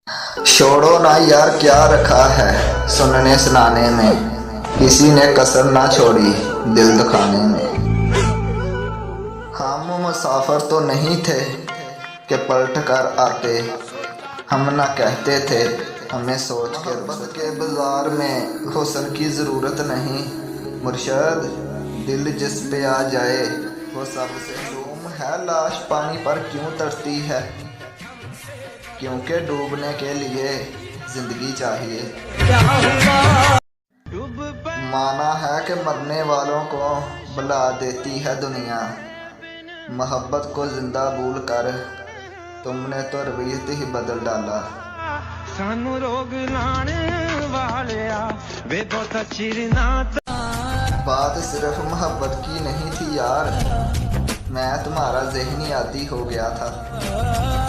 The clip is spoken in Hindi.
छोड़ो ना यार क्या रखा है सुनने सुनाने में, किसी ने कसर ना छोड़ी दिल दुखाने में। हम मुसाफिर तो नहीं थे कि पलट कर आते, हम ना कहते थे हमें सोच के बस के बाजार में हुस्न की ज़रूरत नहीं, मुर्शद दिल जिस पे आ जाए वो सबसे मालूम है। लाश पानी पर क्यों तरती है, क्योंकि डूबने के लिए जिंदगी चाहिए। माना है कि मरने वालों को बुला देती है दुनिया, मोहब्बत को जिंदा भूल कर तुमने तो रवैयत ही बदल डाला। सानू रोग लाने वालिया वे बहुत अच्छी बात सिर्फ मोहब्बत की नहीं थी यार, मैं तुम्हारा ज़हनी आदी हो गया था।